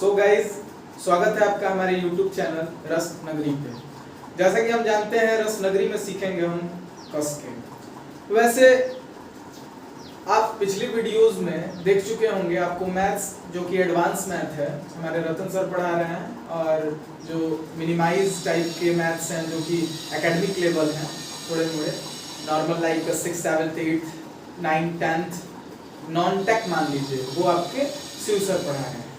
So guys, स्वागत है आपका हमारे YouTube चैनल रस नगरी पे। जैसा कि हम जानते हैं रस नगरी में सीखेंगे हम कस के। वैसे आप पिछली वीडियोस में देख चुके होंगे, आपको मैथ्स जो कि एडवांस मैथ है हमारे रतन सर पढ़ा रहे हैं, और जो मिनिमाइज टाइप के मैथ्स हैं जो कि एकेडमिक लेवल हैं, थोड़े थोड़े normal like 6th 7th 8th 9th 10th non tech मान लीजिए, वो आपके शिव सर पढ़ा रहे हैं।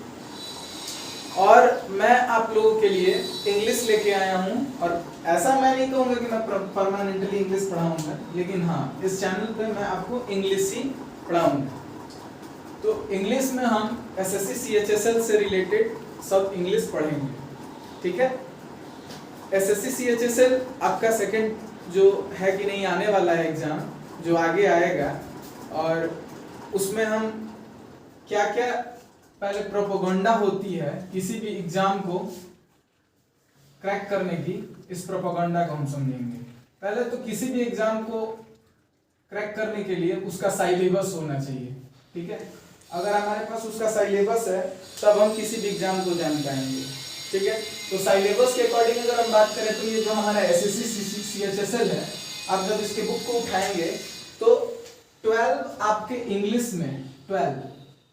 और मैं आप लोगों के लिए इंग्लिश लेके आया हूँ, और ऐसा मैं नहीं कहूँगा कि मैं परमानेंटली इंग्लिश पढ़ाऊँगा, लेकिन हाँ इस चैनल पे मैं आपको इंग्लिश ही पढ़ाऊँगा। तो इंग्लिश में हम एसएससी सीएचएसएल से रिलेटेड सब इंग्लिश पढ़ेंगे, ठीक है। एसएससी सीएचएसएल आपका सेकंड जो है कि नहीं आने वाला है एग्जाम, जो आगे आएगा, और उसमें हम क्या क्या पहले प्रोपेगेंडा होती है किसी भी एग्जाम को क्रैक करने की, इस प्रोपेगेंडा को हम समझेंगे। पहले तो किसी भी एग्जाम को क्रैक करने के लिए उसका सिलेबस होना चाहिए, ठीक है। अगर हमारे पास उसका सिलेबस है तब हम किसी भी एग्जाम को जान पाएंगे, ठीक है। तो सिलेबस के अकॉर्डिंग अगर हम बात करें तो ये जो हमारा एसएससी सीएचएसएल है, आप जब इसके बुक को उठाएंगे तो 12 आपके इंग्लिश में 12,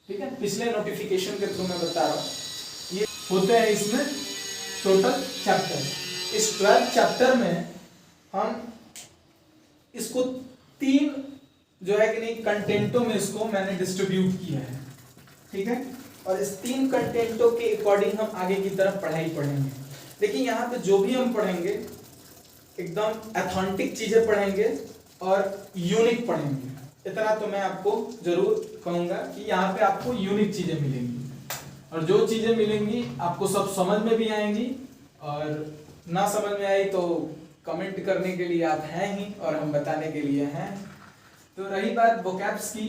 ठीक है, पिछले नोटिफिकेशन के थ्रू मैं बता रहा हूँ, ये होते हैं इसमें टोटल चैप्टर। इस 12 चैप्टर में हम इसको 3 जो है कि नहीं कंटेंटों में इसको मैंने डिस्ट्रीब्यूट किया है, ठीक है। और इस 3 कंटेंटों के अकॉर्डिंग हम आगे की तरफ पढ़ाई पढ़ेंगे। देखिए यहाँ पे जो भी हम पढ़ेंगे एकदम ऑथेंटिक चीजें पढ़ेंगे और यूनिक पढ़ेंगे। इतना तो मैं आपको जरूर कहूंगा कि यहाँ पे आपको यूनिक चीजें मिलेंगी, और जो चीजें मिलेंगी आपको सब समझ में भी आएंगी, और ना समझ में आई तो कमेंट करने के लिए आप हैं ही, और हम बताने के लिए हैं। तो रही बात वोकैब्स की,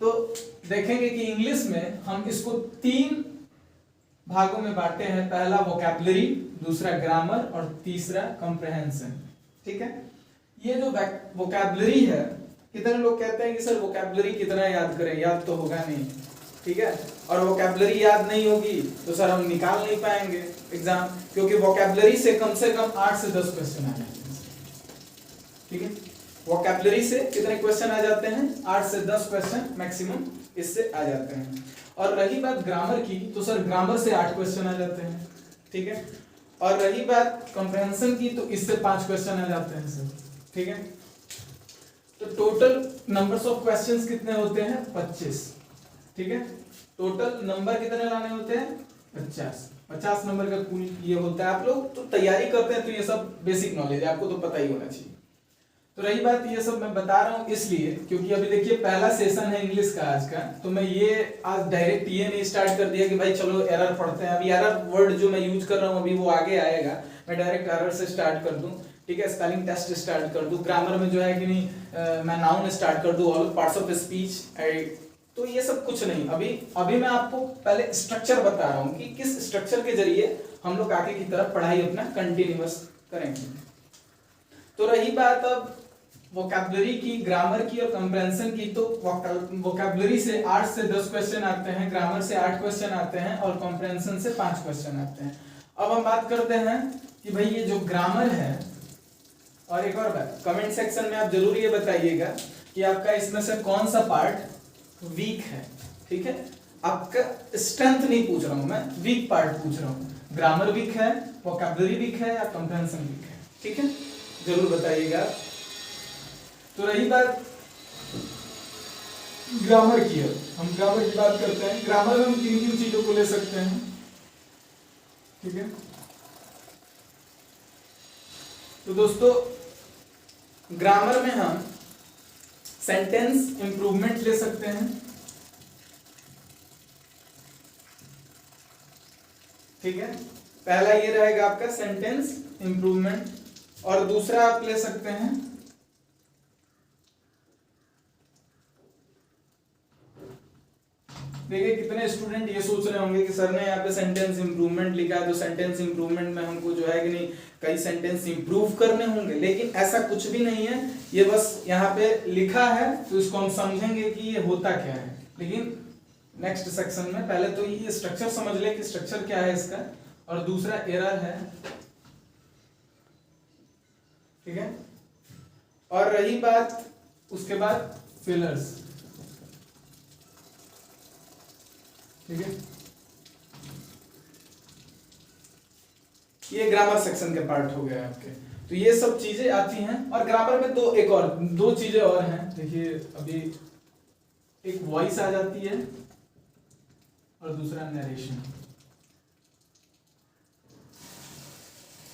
तो देखेंगे कि इंग्लिश में हम इसको 3 भागों में बांटे हैं। पहला वोकैबुलरी, दूसरा ग्रामर, और तीसरा कॉम्प्रिहेंशन, ठीक है। ये जो वोकैबुलरी है, कितने लोग कहते हैं कि सर वोकैबुलरी कितना याद करें, याद तो होगा नहीं, ठीक है। और वोकैबुलरी याद नहीं होगी तो सर हम निकाल नहीं पाएंगे एग्जाम, क्योंकि वोकैबुलरी से कम 8 से 10 क्वेश्चन आ जाते हैं, ठीक है। वोकैबुलरी से कितने क्वेश्चन आ जाते हैं? 8 से 10 क्वेश्चन मैक्सिमम इससे आ जाते हैं। और रही बात ग्रामर की, तो सर ग्रामर से 8 क्वेश्चन आ जाते हैं, ठीक है। और रही बात कॉम्प्रिहेंशन की, तो इससे 5 क्वेश्चन आ जाते हैं सर, ठीक है। तो टोटल नंबर्स ऑफ क्वेश्चंस कितने होते हैं? 25, ठीक है। टोटल नंबर कितने लाने होते हैं? 50 नंबर का कुल ये होता है। आप लोग तो तैयारी करते हैं तो ये सब बेसिक नॉलेज है, आपको तो पता ही होना चाहिए। तो रही बात, ये सब मैं बता रहा हूँ इसलिए क्योंकि अभी देखिए पहला सेशन है इंग्लिश का आज का, तो मैं ये आज डायरेक्ट ये नहीं स्टार्ट कर दिया कि भाई चलो एरर पढ़ते हैं। अभी एरर वर्ड जो मैं यूज कर रहा हूँ अभी वो आगे आएगा, मैं डायरेक्ट एरर से स्टार्ट कर दूं, ठीक है। स्पेलिंग टेस्ट स्टार्ट कर दूं, ग्रामर में जो है कि नहीं मैं नाउन स्टार्ट कर दूं, ऑल पार्ट्स ऑफ स्पीच, तो ये सब कुछ नहीं। अभी मैं आपको पहले स्ट्रक्चर बता रहा हूँ कि किस स्ट्रक्चर के जरिए हम लोग आगे की तरफ पढ़ाई अपना कंटिन्यूअस करेंगे। तो रही बात अब वोकैबुलरी की, ग्रामर की और कॉम्प्रिहेंशन की, तो वोकैबुलरी से 8 से 10 क्वेश्चन आते हैं, ग्रामर से 8 क्वेश्चन आते हैं, और कॉम्प्रिहेंशन से 5 क्वेश्चन आते हैं। अब हम बात करते हैं कि भाई ये जो ग्रामर है, और एक और बात कमेंट सेक्शन में आप जरूर ये बताइएगा कि आपका इसमें से कौन सा पार्ट वीक है, ठीक है। आपका स्ट्रेंथ नहीं पूछ रहा हूं मैं, वीक पार्ट पूछ रहा हूं। ग्रामर वीक है, वोकैबुलरी वीक है, या कॉम्प्रिहेंशन वीक है, ठीक है, जरूर बताइएगा। तो रही बात ग्रामर की, हम ग्रामर की बात करते हैं। ग्रामर में हम 3 चीजों को ले सकते हैं, ठीक है। तो दोस्तों ग्रामर में हम सेंटेंस इंप्रूवमेंट ले सकते हैं, ठीक है। पहला ये रहेगा आपका सेंटेंस इंप्रूवमेंट, और दूसरा आप ले सकते हैं देखिए कितने स्टूडेंट ये सोच रहे होंगे कि सर ने यहाँ पे सेंटेंस इंप्रूवमेंट लिखा है, तो सेंटेंस इंप्रूवमेंट में हमको जो है कि नहीं कई सेंटेंस इंप्रूव करने होंगे, लेकिन ऐसा कुछ भी नहीं है। ये बस यहाँ पे लिखा है तो इसको हम समझेंगे कि ये होता क्या है, लेकिन नेक्स्ट सेक्शन में। पहले तो ये स्ट्रक्चर समझ ले कि स्ट्रक्चर क्या है इसका, और दूसरा एरर है, ठीक है। और रही बात उसके बाद फिलर्स, ठीक है। ये ग्रामर सेक्शन के पार्ट हो गए आपके। तो ये सब चीजें आती हैं, और ग्रामर में दो चीजें और हैं। देखिए अभी एक वॉइस आ जाती है और दूसरा नरेशन,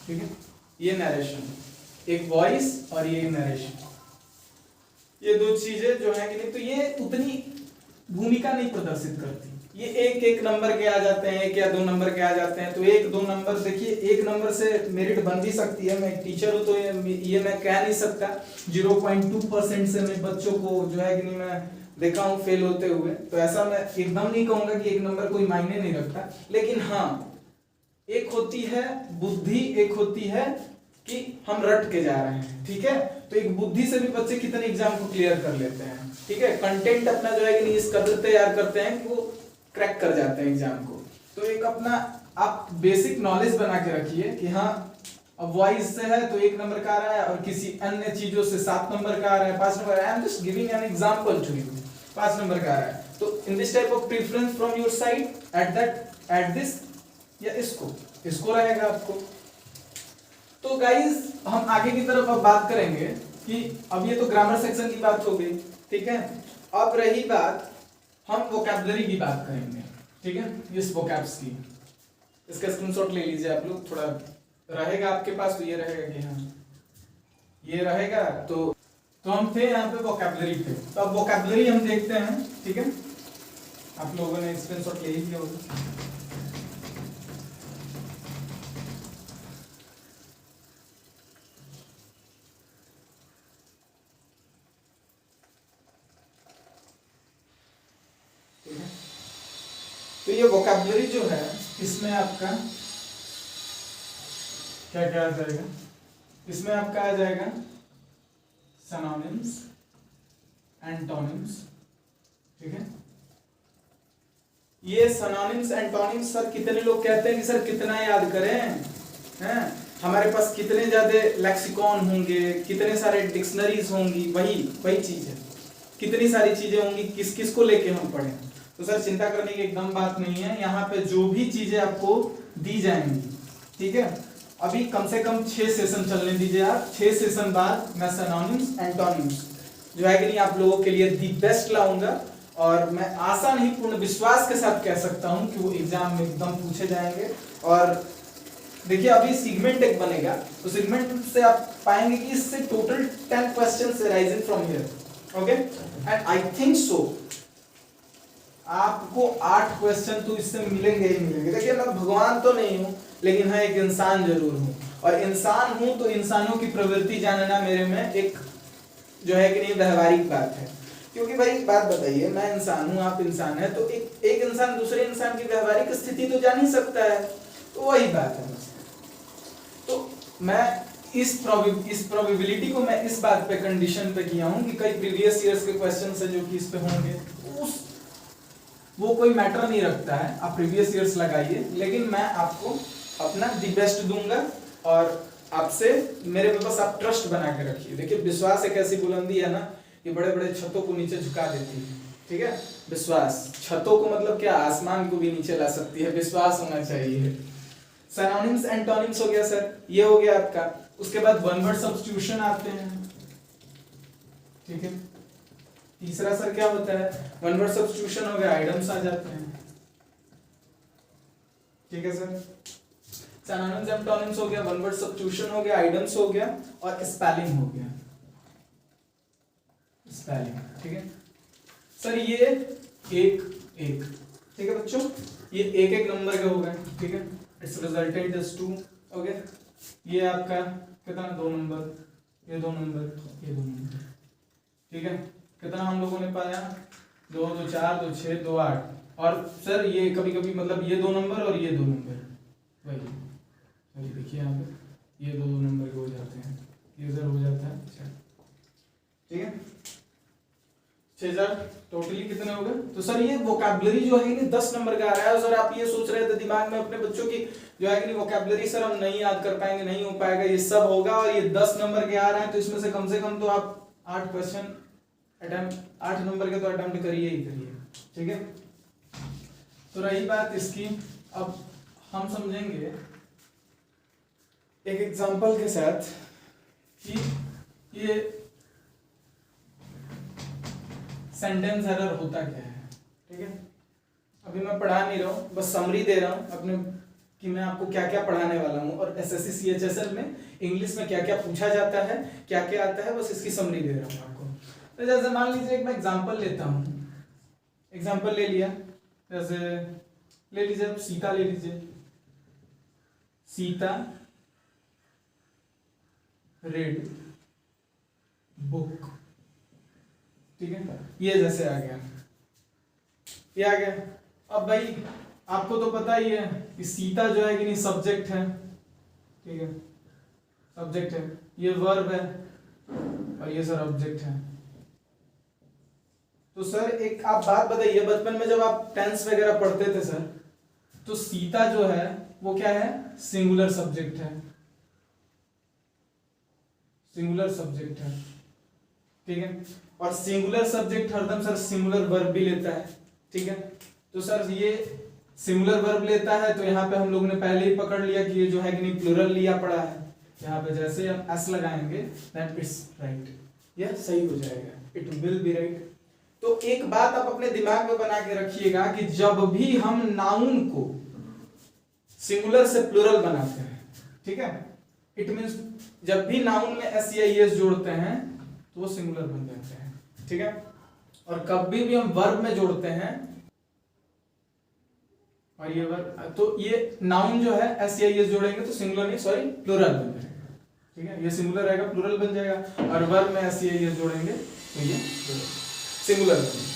ठीक है। ये नरेशन, एक वॉइस और ये नरेशन, ये दो चीजें जो है कि नहीं, तो ये उतनी भूमिका नहीं प्रदर्शित करती। ये एक एक नंबर के आ जाते हैं, एक या दो नंबर के आ जाते हैं। तो एक दो नंबर, देखिए एक नंबर से मेरिट बन भी सकती है। मैं एक टीचर हूं तो ये मैं कह नहीं सकता 0.2% से मैं बच्चों को जो है कि नहीं मैं देखा हूं फेल होते हुए। तो ऐसा मैं एकदम नहीं कहूंगा कि एक नंबर कोई मायने नहीं रखता, लेकिन हाँ एक होती है बुद्धि, एक होती है कि हम रट के जा रहे हैं, ठीक है। तो एक बुद्धि से भी बच्चे कितने एग्जाम को क्लियर कर लेते हैं, ठीक है। कंटेंट अपना जो है कि नहीं इस कदर तैयार करते हैं कि वो क्रैक कर जाते हैं एग्जाम को। तो एक अपना आप बेसिक नॉलेज बना के रखिए कि हाँ अब वॉइस से है तो 1 नंबर का आ रहा है, और किसी अन्य चीजों से 7 नंबर का आ रहा है, 5 number. I am just giving an example to you, 5 number का आ रहा है। तो in this type of preference from your side at this, या इसको रहेगा आपको। तो गाइज हम आगे की तरफ अब बात करेंगे कि अब ये तो ग्रामर सेक्शन की बात हो गई, ठीक है। अब रही बात, हम वोकैबुलरी की बात करेंगे, ठीक है। इस वोकैब्स की, इसका स्क्रीनशॉट ले लीजिए आप लोग, थोड़ा रहेगा आपके पास। तो ये रहेगा कि हाँ ये रहेगा। तो हम थे यहाँ पे वोकैबुलरी पे। तो अब वोकैबुलरी हम देखते हैं, ठीक है। आप लोगों ने स्क्रीनशॉट ले ही लिया होगा। तो ये वोकैबुलरी जो है इसमें आपका क्या क्या आ जाएगा, इसमें आपका आ जाएगा सिनोनिम्स, एंटोनिम्स, ठीक है। ये सिनोनिम्स एंटोनिम्स सर कितने लोग कहते हैं कि सर कितना याद करें, हैं हमारे पास कितने ज्यादा लेक्सिकॉन होंगे, कितने सारे डिक्शनरीज होंगी, वही चीज है। कितनी सारी चीजें होंगी, किस किस को लेके हम पढ़ें। तो सर चिंता करने की एकदम बात नहीं है। यहाँ पे जो भी चीजें आपको दी जाएंगी, ठीक है, अभी कम से कम 6 सेशन चलने दीजिए आप। 6 सेशन बाद मैं सिनोनिम्स एंटोनिम्स जो है कि नहीं आप लोगों के लिए दी बेस्ट लाऊंगा, और मैं आशा नहीं पूर्ण विश्वास के साथ कह सकता हूं कि वो एग्जाम में एकदम पूछे जाएंगे। और देखिए अभी सेगमेंट एक बनेगा, तो सेगमेंट से आप पाएंगे कि इससे total 10 questions arising from here, okay. And I think so आपको 8 क्वेश्चन तो इससे मिलेंगे ही मिलेंगे। देखिए मैं भगवान तो नहीं हूं, लेकिन हाँ एक इंसान जरूर हूं, और इंसान हूं तो इंसानों की प्रवृत्ति जानना मेरे में एक जो है कि नहीं व्यवहारिक बात है। क्योंकि भाई एक बात बताइए, मैं इंसान हूं, आप इंसान है, तो एक इंसान दूसरे इंसान की व्यवहारिक स्थिति तो जान ही सकता है। तो वही बात है। तो मैं इस प्रोबेबिलिटी को मैं इस बात पे कंडीशन पे किया हूं कि कई प्रीवियस ईयर्स के क्वेश्चंस है जो कि इस पे होंगे, वो कोई मैटर नहीं रखता है, आप प्रीवियस ईयर्स लगाइए, लेकिन मैं आपको अपना दी बेस्ट दूंगा। और आपसे मेरे पे बस आप ट्रस्ट बना के रखिए। देखिए विश्वास एक ऐसी बुलंदी है ना, ये बड़े बड़े छतों को नीचे झुका देती है, ठीक है। विश्वास छतों को मतलब क्या, आसमान को भी नीचे ला सकती है, विश्वास होना चाहिए। सिनोनिम्स एंटोनिम्स हो गया सर, ये हो गया आपका। उसके बाद वन वर्ड सब्स्टिट्यूशन आते हैं, ठीक है। तीसरा सर क्या होता है, वन वर्ड सब्स्टिट्यूशन हो गया, आइटम्स आ जाते हैं, ठीक है सर। सिनोनिम्स एंटोनिम्स हो गया, वन वर्ड सब्स्टिट्यूशन हो गया, आइटम्स हो गया, और स्पेलिंग हो गया, स्पेलिंग, ठीक है सर। ये एक ठीक है बच्चों, ये एक एक नंबर के हो गए, ठीक है। It's resultant is 2, okay. ये आपका कितना, 2 नंबर, ये 2 नंबर, ये 2 नंबर, ठीक है। कितना हम लोगों ने पाया, 2 2 4 2 6 2 8। और सर ये कभी कभी मतलब ये 2 नंबर और ये 2 नंबर, वही देखिए यहाँ पे ये 2 नंबर के हो जाते हैं, ये सर हो जाता है, अच्छा ठीक है। 6000 टोटली कितने हो गए? तो सर ये वोकैबुलरी जो है कि 10 नंबर का आ रहा है। सर आप ये सोच रहे थे दिमाग में अपने बच्चों की जो है कि वोकैबुलरी सर हम नहीं याद कर पाएंगे, नहीं हो पाएगा, ये सब होगा और ये 10 नंबर के आ रहा है, तो इसमें से कम तो आप 8 क्वेश्चन अटेम्प्ट, 8 नंबर के तो अटेम्प्ट करिए ही करिए, ठीक है। तो रही बात इसकी, अब हम समझेंगे एक एग्जांपल के साथ कि ये सेंटेंस एरर होता क्या है, ठीक है। अभी मैं पढ़ा नहीं रहा हूँ, बस समरी दे रहा हूँ अपने कि मैं आपको क्या क्या पढ़ाने वाला हूँ और एसएससी सीएचएसएल में इंग्लिश में क्या क्या पूछा जाता है, क्या क्या आता है, बस इसकी समरी दे रहा हूँ आपको। तो जैसे मान लीजिए एक मैं एग्जांपल लेता हूँ, एग्जांपल ले लिया, जैसे ले लीजिए आप सीता ले लीजिए, सीता रेड बुक, ठीक है। ये जैसे आ गया, ये आ गया। अब भाई आपको तो पता ही है कि सीता जो है कि नहीं सब्जेक्ट है, ठीक है, सब्जेक्ट है, ये वर्ब है और ये सर ऑब्जेक्ट है। तो सर एक आप बात बताइए, बचपन में जब आप टेंस वगैरह पढ़ते थे सर, तो सीता जो है वो क्या है? सिंगुलर सब्जेक्ट है, सिंगुलर सब्जेक्ट है, ठीक है। और सिंगुलर सब्जेक्ट हरदम सर सिंगुलर वर्ब भी लेता है, ठीक है। तो सर ये सिंगुलर वर्ब लेता है, तो यहाँ पे हम लोग ने पहले ही पकड़ लिया कि ये जो है कि नहीं प्लूरल लिया पड़ा है। यहाँ पे जैसे हम एस लगाएंगे दैट इट्स राइट, यह सही हो जाएगा, इट विल बी राइट। तो एक बात आप अपने दिमाग में बना के रखिएगा कि जब भी हम नाउन को सिंगुलर से प्लूरल बनाते हैं, ठीक है, इट मींस जब भी नाउन में एस या एस जोड़ते हैं तो वो सिंगुलर बन जाते हैं, ठीक है। और कभी भी हम वर्ब में जोड़ते हैं और ये वर्ब, तो ये नाउन जो है एस या एस जोड़ेंगे तो सिंगुलर नहीं सॉरी प्लूरल बन जाएगा, ठीक है। ये सिंगुलर रहेगा प्लूरल बन जाएगा, और वर्ब में एस या एस जोड़ेंगे तो ये सिंगुलर बन जाएगा।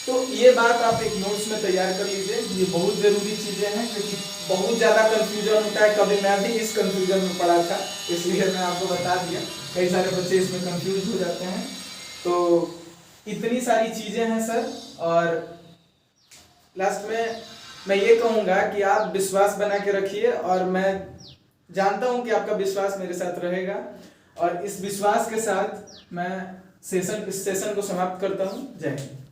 तो ये बात आप एक नोट्स में तैयार कर लीजिए, ये बहुत जरूरी चीजें हैं क्योंकि बहुत ज्यादा कंफ्यूजन होता है। कभी मैं भी इस कंफ्यूजन में पड़ा था, इसलिए मैं आपको बता दिया, कई सारे बच्चे इसमें कंफ्यूज हो जाते हैं। तो इतनी सारी चीजें हैं सर, और लास्ट में मैं ये कहूँगा कि आप विश्वास बना के रखिए, और मैं जानता हूँ कि आपका विश्वास मेरे साथ रहेगा, और इस विश्वास के साथ मैं इस सेशन को समाप्त करता हूँ। जय हिंद।